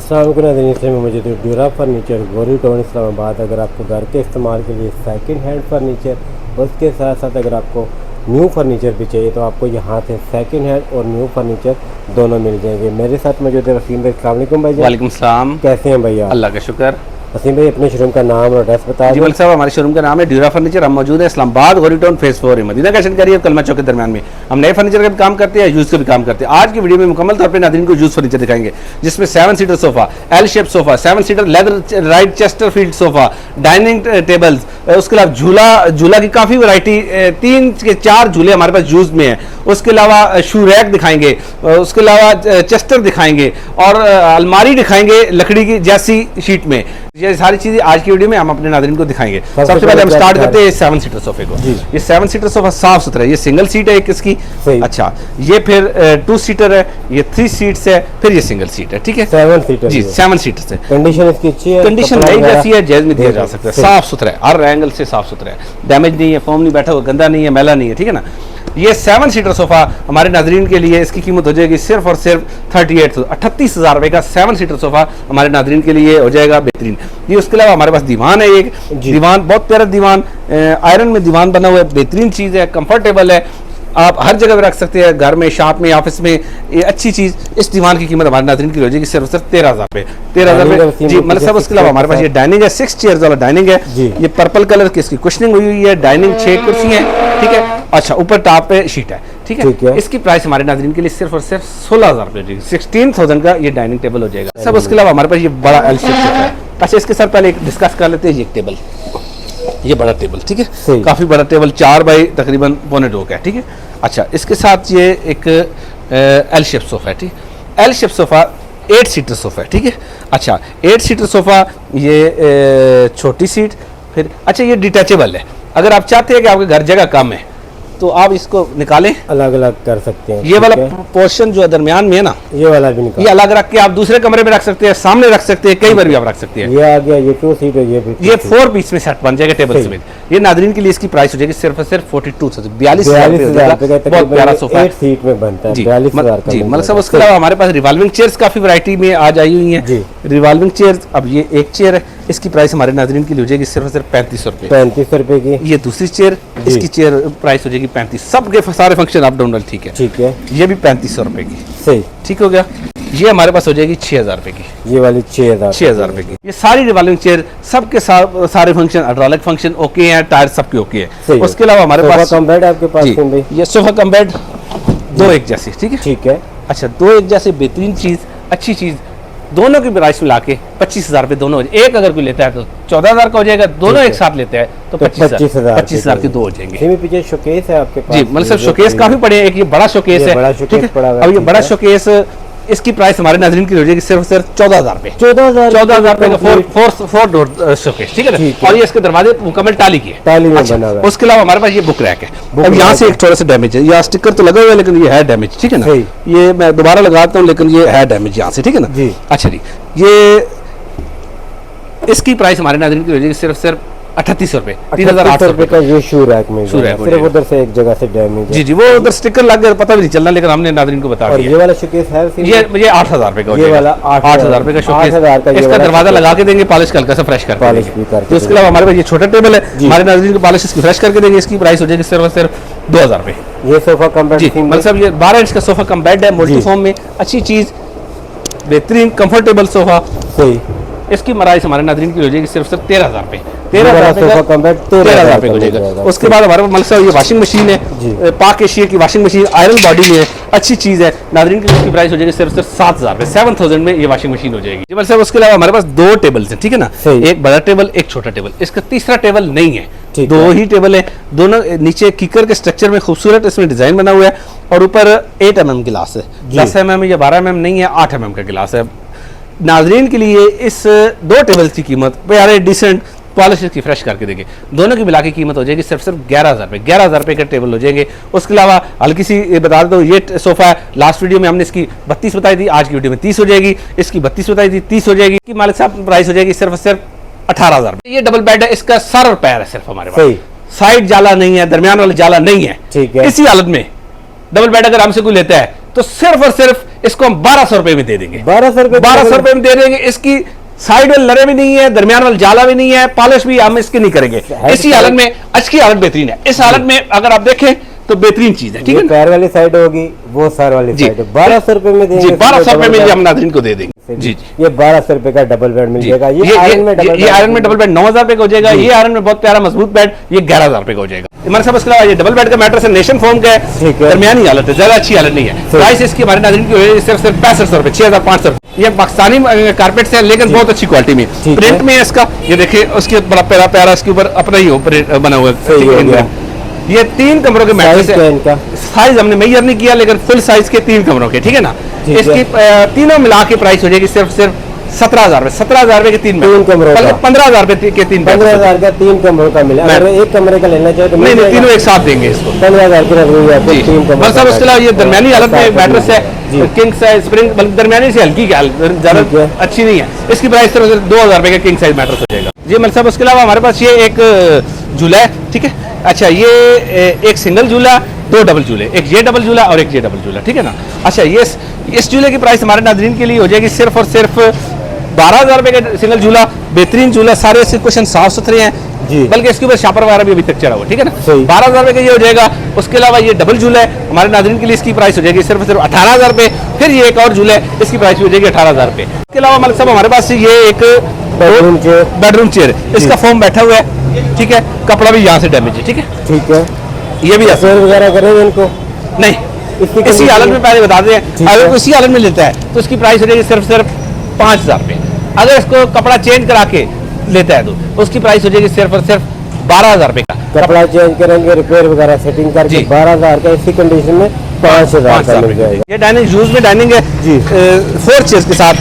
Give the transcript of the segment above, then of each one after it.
अस्सलाम वालेकुम में मौजूद ड्यूरा फर्नीचर गोरी टाउन इस्लामाबाद। अगर आपको घर के इस्तेमाल के लिए सेकंड हैंड फर्नीचर, उसके साथ साथ अगर आपको न्यू फर्नीचर भी चाहिए तो आपको यहाँ से सेकंड हैंड और न्यू फर्नीचर दोनों मिल जाएंगे। मेरे साथ मौजूद है वसीम भाई। अस्सलाम वालेकुम भाई। वालेकुम सलाम। कैसे हैं भैया? अल्लाह का शुक्र। वसीम भाई अपने शोरूम का नाम और एड्रेस बता जी साहब, हमारे शोरूम का नाम है ड्यूरा फर्नीचर। हम मौजूद है इस्लामाबाद गोरी टाउन फेज 4 मदीना कैशन करिए कलमा चौक के दरमियान में। हम नए फर्नीचर का भी काम करते हैं, यूज का भी काम करते हैं। आज की वीडियो में मुकम्मल तौर पर नाज़रीन को यूज फर्नीचर दिखाएंगे, जिसमें 7 seater sofa, L shape sofa, 7 seater leather right Chesterfield sofa, dining tables, उसके अलावा झूला की काफ़ी वैरायटी, 3 के 4 झूले हमारे पास यूज में है। उसके अलावा शू रैक दिखाएंगे, उसके अलावा चेस्टर दिखाएंगे और अलमारी दिखाएंगे लकड़ी की जैसी शीट में। ये सारी चीजें आज की वीडियो में हम अपने नाज़रीन को दिखाएंगे। सबसे पहले हम स्टार्ट करते हैं 7 सीटर सोफे को। ये 7 सीटर सोफा साफ सुथरा है। ये सिंगल सीट है एक इसकी। अच्छा, ये फिर 2 सीटर है, ये 3 सीट्स है, फिर ये सिंगल सीट है। ठीक है, 7 सीटर जी 7 सीटर है। कंडीशन इसकी अच्छी है, कंडीशन नहीं जैसी है जायज में दिया जा सकता है। साफ सुथरा है, हर एंगल से साफ सुथरा है, डैमेज नहीं है, फोम नहीं बैठा हुआ, गंदा नहीं है, मैला नहीं है। ठीक है ना। ये 7 सीटर सोफा हमारे नाज़रीन के लिए इसकी कीमत हो जाएगी सिर्फ और सिर्फ 38,000 रुपए का 7 सीटर सोफा हमारे नाज़रीन के लिए हो जाएगा बेहतरीन। ये उसके अलावा हमारे पास दीवान है, एक दीवान बहुत प्यारा दीवान, आयरन में दीवान बना हुआ है, बेहतरीन चीज़ है, कंफर्टेबल है, आप हर जगह रख सकते हैं, घर में, शॉप में, ऑफिस में। ये अच्छी चीज़। इस दीवान की कीमत हमारे नाज़रीन की हो जाएगी सिर्फ 13,000 रुपये। 13,000 रुपये जी। मतलब सब उसके अलावा हमारे पास ये डाइनिंग है, 6 चेयर्स वाला डाइनिंग है। ये पर्पल कलर की इसकी कुशनिंग हुई है, डाइनिंग 6 कुर्सी है। ठीक है। अच्छा, ऊपर टॉप पे शीट है। ठीक है। इसकी प्राइस हमारे नाज़रीन के लिए सिर्फ और सिर्फ 16,000 रुपये, 16,000 का ये डाइनिंग टेबल हो जाएगा। सब उसके अलावा हमारे पास ये बड़ा एल शेप है। अच्छा, इसके साथ पहले डिस्कस कर लेते हैं ये टेबल। ये बड़ा टेबल, ठीक है, काफी बड़ा टेबल, 4 बाई तकरीबन पौने 2 का है। ठीक है। अच्छा, इसके साथ ये एक एल शेप सोफा है। ठीक है, L shape sofa 8 seater sofa है। ठीक है। अच्छा, 8 सीटर सोफा, ये छोटी सीट, फिर अच्छा ये डिटैचेबल है। अगर आप चाहते हैं कि आपके घर जगह कम है तो आप इसको निकालें, अलग अलग कर सकते हैं। ये वाला पोर्शन जो दरमियान में है ना, ये वाला भी निकाल, ये अलग रख के आप दूसरे कमरे में रख सकते हैं, सामने रख सकते हैं, कई बार भी आप रख सकते हैं। ये आ गया, ये 2 सीट है, ये 4 पीस में सेट बन जाएगा टेबल समेत। ये नाज़रीन के लिए इसकी प्राइस हो जाएगी सिर्फ 42,000, 42,000 बहुत प्यारा सोफा है, 8 सीट में बनता है, 42,000 जी। मतलब सब उसके अलावा हमारे पास रिवॉल्विंग चेयर्स काफी वैरायटी में आज आई हुई है। रिवॉल्विंग चेयर्स, अब ये एक चेयर है, इसकी प्राइस हमारे नाज़रीन के लिए हो जाएगी सिर्फ 3500 रुपये। 3500 रुपये की। ये दूसरी चेयर, इसकी चेयर प्राइस हो जाएगी 35। सबके सारे फंक्शन अप डाउन। ठीक है। ठीक है। ये भी 3500 रुपये की। सही, ठीक हो गया। ये हमारे पास हो जाएगी 6,000 रुपये की। ये वाली 6,000 रुपये की। ये सारी रिवॉल्विंग चेयर, सबके सारे फंक्शन, हाइड्रोलिक फंक्शन ओके हैं, टायर सबके ओके है। उसके अलावा हमारे पास कम बेड आपके पास, ये सोफा कम बेड 2 एक जैसी। ठीक है। ठीक है। अच्छा, 2 एक जैसे बेहतरीन चीज, अच्छी चीज, दोनों की प्राइस मिला के 25,000 रुपये दोनों। एक अगर कोई लेता है तो 14,000 का हो जाएगा, दोनों एक साथ लेते हैं तो 25,000 के 2 हो जाएंगे। पीछे शोकेस है आपके पास जी, मतलब शोकेस काफी बड़े हैं। एक ये बड़ा शोकेस है। ठीक है। अब ये बड़ा शोकेस, इसकी प्राइस हमारे नाज़रीन की हो जाएगी सिर्फ 14,000 रुपये। 14,000 रुपये का 4 डोर शोकेस। ठीक है ना। और ये इसके दरवाजे मुकम्मल टाली की है, टाली में बना हुआ है। उसके अलावा हमारे पास ये बुक रैक है। अब यहाँ से एक थोड़ा सा डैमेज है, यहाँ स्टिकर तो लगा हुआ है लेकिन ये है डैमेज। ठीक है ना। ये मैं दोबारा लगाता हूँ लेकिन ये है डैमेज यहाँ से। ठीक है ना जी। अच्छा जी, ये इसकी प्राइस हमारे नाज़रीन की हो जाएगी सिर्फ 3800 रुपये, 3,800 रुपये का। ये शू रैक में, शू रैक सिर्फ उधर से एक जगह से डैमेज है। जी जी, वो उधर स्टिकर लग गया, पता भी नहीं चलना, लेकिन हमने नाज़रीन को बता दिया। ये वाला शोकेस है, ये 8,000 रुपये का। ये वाला 8,000 रुपये का शोकेस, इसका दरवाजा लगा के देंगे, पॉलिश हल्का सा फ्रेश कर पॉलिश भी करके। उसके अलावा हमारे पास ये छोटा टेबल है, हमारे नाज़रीन को पॉलिश इसकी फ्रेश करके देंगे। इसकी प्राइस हो जाएगी सिर्फ 2,000 रुपये। ये सोफा कम बेड, मतलब ये 12 इंच का सोफा कम बेड है, मल्टी फॉर्म में, अच्छी चीज, बेहतरीन कंफर्टेबल सोफा। सही। इसकी प्राइस हमारे नाज़रीन की हो जाएगी सिर्फ 13,000 रुपये। 13,000 रुपये हो जाएगा। उसके बाद हमारे पास ये वाशिंग मशीन है, पाक एशिया की वाशिंग मशीन, आयरन बॉडी में है, अच्छी चीज है। नाज़रीन की इसकी प्राइस हो जाएगी सिर्फ 7,000 रुपये, 7,000 में ये वाशिंग मशीन हो जाएगी। मतलब उसके अलावा हमारे पास 2 टेबल्स हैं। ठीक है ना। एक बड़ा टेबल, एक छोटा टेबल। इसका तीसरा टेबल नहीं है, 2 ही टेबल है। दोनों नीचे कीकर के स्ट्रक्चर में खूबसूरत इसमें डिजाइन बना हुआ है और ऊपर 8 mm गिलास है। 10 mm या 12 mm नहीं है, 8 mm का गिलास है। नाज़रीन के लिए इस 2 टेबल की कीमत प्यारे डिसेंट पॉलिश की फ्रेश करके देंगे, दोनों की मिला की कीमत हो जाएगी सिर्फ 11,000 रुपये। 11,000 रुपये का टेबल हो जाएंगे। उसके अलावा हल्की सी बता दो, ये सोफा है, लास्ट वीडियो में हमने इसकी 32 बताई थी, आज की वीडियो में 30 हो जाएगी। इसकी 32 बताई थी, 30 हो जाएगी। मालिक साहब प्राइस हो जाएगी सिर्फ 18,000 रुपये। ये डबल बेड है, इसका सर और पैर है सिर्फ हमारे पास, साइड जाला नहीं है, दरमियान वाला जाला नहीं है। ठीक है। इसी हालत में डबल बेड अगर हमसे कोई लेता है तो सिर्फ और सिर्फ इसको हम 1200 रुपए में दे देंगे। 1200 रुपए, 1200 रुपए में दे देंगे। इसकी साइड वाले लरे भी नहीं है, दरमियान वाला जाला भी नहीं है, पॉलिश भी हम इसकी नहीं करेंगे। इसी हालत में अच्छी हालत बेहतरीन है। इस हालत में अगर आप देखें तो बेहतरीन चीज है, ठीक है। पैर वाली साइड होगी, वो सर वाली साइड है। 1200 रुपए में देंगे। 1200 रुपए में हम नाज़रीन को दे देंगे। जी जी, ये 1200 रुपए का डबल बेड मिल जाएगा। ये आयरन में डबल बेड 9000 रुपए का हो जाएगा। ये आयरन में बहुत प्यारा मजबूत बेड ये 11000 रुपए का हो जाएगा। हमारे साथ इसके अलावा ये डबल बेड का मैट्रेस है, नेशन फोम का है, दरमियानी हालत है, ज्यादा अच्छी हालत नहीं है। प्राइस इसकी हमारे नाज़रीन की सिर्फ 6500 रुपए, 6500 रुपए। ये पाकिस्तानी कारपेट है लेकिन बहुत अच्छी क्वालिटी में, प्रिंट में है इसका। ये देखिए उसके बड़ा प्यारा प्यारा इसके ऊपर अपना ही बना हुआ है। ये 3 कमरों के मैट्रेस है। इनका साइज हमने मेजर नहीं किया लेकिन फुल साइज के 3 कमरों के, ठीक है ना। इसकी तीनों मिला के प्राइस हो जाएगी सिर्फ 17,000 रुपए। 17,000 रुपए के 3 कमरों का, 15,000 रुपए के 3, 15,000 का 3 कमरों का मिला। अगर एक कमरे का लेना चाहे तो नहीं, तीनों एक साथ देंगे इसको। 15,000 की रखनी 3 कमरों। बस अब उसके अलावा ये दरमियानी हालत में मैट्रेस है, किंग साइज स्प्रिंग, बल्कि दरमियानी से हल्की ज्यादा अच्छी नहीं है। इसकी प्राइस सिर्फ 2,000 रुपए का किंग साइज मैट्रेस हो जाएगा जी। मतलब साहब उसके अलावा हमारे पास ये एक झूला है, ठीक है। अच्छा, ये एक सिंगल झूला, 2 डबल झूले, एक ये डबल झूला और एक ये डबल झूला, ठीक है ना। अच्छा, ये इस झूले की प्राइस हमारे नाज़रीन के लिए हो जाएगी सिर्फ और सिर्फ 12,000 रुपए का सिंगल झूला। बेहतरीन झूला, सारे इसके क्वेश्चन साफ सुथरे हैं जी, बल्कि इसके ऊपर शापर वगैरह भी अभी तक चढ़ा हुआ, ठीक है ना। 12,000 रुपए का ये हो जाएगा। उसके अलावा ये डबल झूला है, हमारे नाज़रीन के लिए इसकी प्राइस हो जाएगी सिर्फ और सिर्फ 18,000 रुपए। फिर ये एक और झूला है, इसकी प्राइस भी हो जाएगी 18,000 रुपए। इसके अलावा मलिक साहब हमारे पास ये एक बेडरूम चेयर, इसका फोम बैठा हुआ है, ठीक है। कपड़ा भी यहाँ से डैमेज है, ठीक है, ठीक है। ये भी असर वगैरह करेंगे इनको नहीं, इसी हालत में पहले बता दें। अगर इसी हालत में लेता है तो इसकी प्राइस हो जाएगी सिर्फ 5,000 रुपए। अगर इसको कपड़ा चेंज करा के लेता है तो उसकी प्राइस हो जाएगी सिर्फ और सिर्फ 12,000 रुपए का। कपड़ा चेंज करेंगे, रिपेयर वगैरह सेटिंग करके 12,000 का, इसी कंडीशन में 5,000 का मिल जाएगा। ये डाइनिंग यूज में डाइनिंग है जी, 4 चेयर्स के साथ,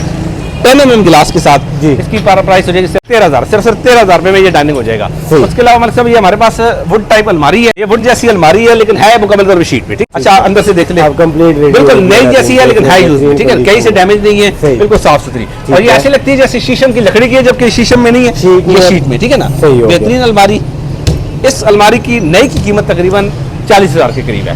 10 mm गिलास के साथ जी। इसकी प्राइस हो जाएगी सिर्फ 13,000, सिर्फ 13,000 रुपए में ये डाइनिंग हो जाएगा। उसके अलावा हमारे साहब ये हमारे पास वुड टाइप अलमारी है। ये वुड जैसी अलमारी है लेकिन है मुकम्मल तौर पे शीट में, ठीक। अच्छा, अंदर से देख ले, कंप्लीट बिल्कुल नई जैसी है लेकिन है यूज में, ठीक है। कहीं से डैमेज नहीं है, बिल्कुल साफ सुथरी। और ये ऐसे लगती है जैसे शीशम की लकड़ी की है, जबकि शीशम में नहीं है, ये शीट में, ठीक है ना। बेहतरीन अलमारी। इस अलमारी की नई की कीमत तकरीबन 40,000 के करीब है।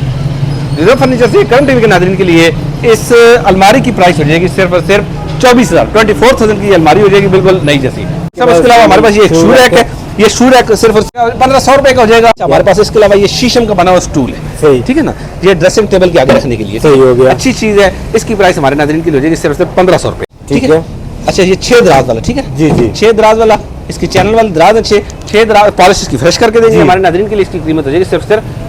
रिजर्व फर्नीचर से करंट टीवी के नाज़रीन के लिए इस अलमारी की प्राइस हो जाएगी सिर्फ और सिर्फ 24,000 की अलमारी हो जाएगी, बिल्कुल नई जैसी। सब इसके अलावा हमारे पास ये शू रैक है, ये शू रैक सिर्फ 1,500 रुपए का हो जाएगा। हमारे पास इसके अलावा ये शीशम का बना हुआ स्टूल है, ठीक है ना। ये ड्रेसिंग टेबल के आगे रखने के लिए सही हो गया, अच्छी चीज है। इसकी प्राइस हमारे नाज़रीन के लिए हो जाएगी सिर्फ 1,500 रुपए, ठीक है। अच्छा, ये 6 दराज वाला, ठीक है जी जी, 6 दराज वाला, इसकी चैनल वाली दराज है, 6 दराज पॉलिश इसकी फ्रेश करके देंगे। हमारे नाज़रीन के लिए इसकी कीमत हो जाएगी सिर्फ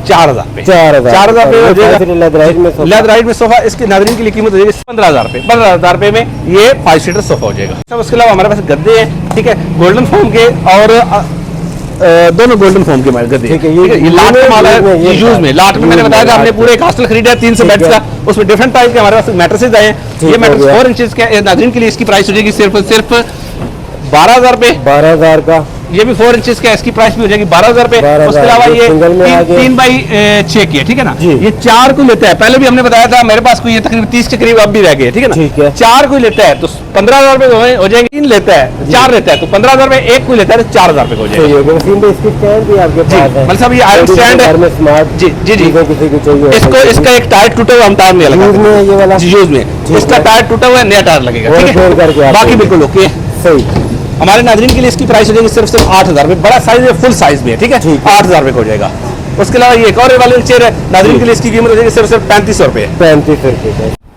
4,000 रुपए। 4,000 रुपए हो जाएगा। लेदराइट में सोफा इसके नाज़रीन के लिए कीमत हो जाएगी 15,000 रुपए। 15,000 रुपए में ये 5 सीटर सोफा हो जाएगा। उसके अलावा हमारे पास गद्दे हैं, ठीक है, गोल्डन फोम के और दोनों गोल्डन फोम के गद्दे, ठीक है। ये लाट का माल है, ये यूज में लाट में मैंने बताया था, हमने पूरे एक हॉस्टल खरीदा है 300 बेड्स का, उसमें डिफरेंट टाइप के हमारे पास मैट्रेसेस आए हैं। ये मैट्रेस 4 इंचेस के नाज़रीन के लिए इसकी प्राइस हो जाएगी सिर्फ 12,000 रुपए। 12,000 का ये भी 4 इंचेस का, इसकी प्राइस भी हो जाएगी 12,000 रुपए। उसके अलावा ये 3x6 की है, ठीक है ना। ये 4 को लेता है, पहले भी हमने बताया था मेरे पास कोई ये तकरीबन 30 के करीब अब भी रह गए, ठीक है ना। 4 को लेता है तो 15,000 रुपए हो जाएंगे। 3 लेता है, 4 लेता है तो 15,000 रुपए, 1 को लेता है तो 4,000 रुपए हो जाएगा। मतलब साहब ये आयरन स्टैंड है जी जी जी। इसको इसका एक टायर टूटा हुआ हम टायर नहीं लगा, यूज में इसका टायर टूटा हुआ है, नया टायर लगेगा, ठीक है। बाकी बिल्कुल ओके सही। हमारे नाज़रीन के लिए इसकी प्राइस हो जाएगी सिर्फ 8,000 रुपए। बड़ा साइज है, फुल साइज में, ठीक है, 8,000 रुपए हो जाएगा। उसके अलावा ये एक और वाली चेयर है, नाज़रीन के लिए इसकी कीमत हो जाएगी सिर्फ 3500 रुपए। 3500 रुपए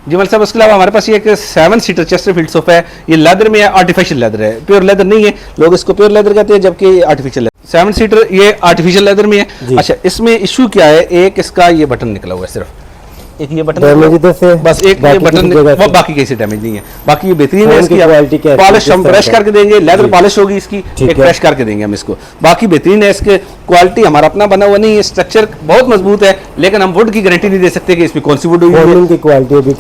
जी। मतलब साहब उसके अलावा हमारे पास ये एक 7 सीटर चेस्टरफील्ड सोफा है। ये लेदर में है, आर्टिफिशियल लेदर है, प्योर लेदर नहीं है। लोग इसको प्योर लेदर कहते हैं जबकि आर्टिफिशियल लेदर। 7 सीटर ये आर्टिफिशियल लेदर में है। अच्छा, इसमें इशू क्या है, एक इसका ये बटन निकला हुआ है, सिर्फ एक ये बटन बस, एक ये बटन, बाकी किसी डैमेज नहीं है। बाकी ये बेहतरीन है, इसकी पॉलिश हम फ्रेश करके देंगे, लेदर पॉलिश होगी इसकी, एक फ्रेश करके देंगे हम इसको। बाकी बेहतरीन है, इसके क्वालिटी हमारा अपना बना हुआ नहीं है, स्ट्रक्चर बहुत मजबूत है, लेकिन हम वुड की गारंटी नहीं दे सकते कि इसमें कौन सी वुड हुई है।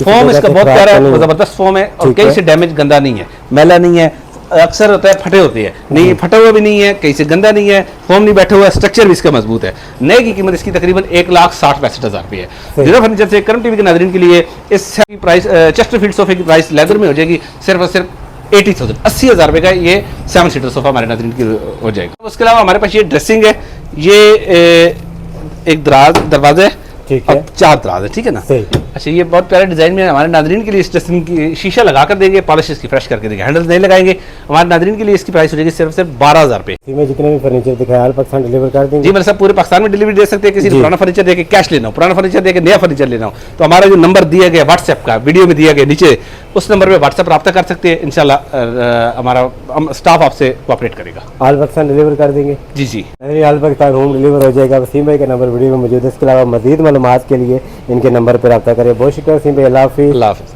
फॉर्म इसका बहुत प्यारा है, जबरदस्त फॉर्म है और कहीं से डैमेज गंदा नहीं है, मैला नहीं है। अक्सर होता है फटे होते हैं, नहीं फटा हुआ भी नहीं है, कहीं से गंदा नहीं है, फोम नहीं बैठा हुआ, स्ट्रक्चर भी इसका मजबूत है। नए की कीमत इसकी तकरीबन 1,60,65,000 रुपये है। रिजर्व फर्नीचर से करंट टीवी के नाज़रीन के लिए इस प्राइस चेस्टरफील्ड सोफे की प्राइस लेदर में हो जाएगी सिर्फ और सिर्फ 80,000 रुपये का। ये 7 सीटर सोफा हमारे नाज़रीन की हो जाएगा। उसके अलावा हमारे पास ये ड्रेसिंग है, ये एक दरवाजा है, ठीक है, 4 दराज है, ठीक है ना। अच्छा, ये बहुत प्यारे डिजाइन में हमारे नादरीन के लिए इस ड्रेसिंग की शीशा लगा कर देंगे, पॉलिश इसकी फ्रेश करके देंगे, हैंडल्स नहीं लगाएंगे। हमारे नादरीन के लिए इसकी प्राइस हो जाएगी सिर्फ 12,000 रुपये। में जितने भी फर्नीचर दिखाया ऑल पाकिस्तान डिलीवर कर देंगे। जी मेरे साहब पूरे पाकिस्तान में डिलीवरी दे सकते हैं। किसी को पुराना फर्नीचर देके कैश लेना हो, पुराना फर्नीचर देके नया फर्नीचर लेना हो, तो हमारा जो नंबर दिया गया व्हाट्सएप का, वीडियो में दिया गया नीचे, उस नंबर पे व्हाट्सएप रब्ता कर सकते हैं। इंशाल्लाह हमारा स्टाफ आपसे कोऑपरेट करेगा। ऑल पाकिस्तान डिलीवर कर देंगे। जी जी, ऑल पाकिस्तान होम डिलीवर हो जाएगा। वसीम भाई का नंबर वीडियो में मौजूद है। इसके अलावा मजीद मालूमात के लिए इनके नंबर पर रब्ता करें। बहुत शुक्रिया वसीम भाई, अल्लाह हाफिज़। अल्लाह हाफिज़।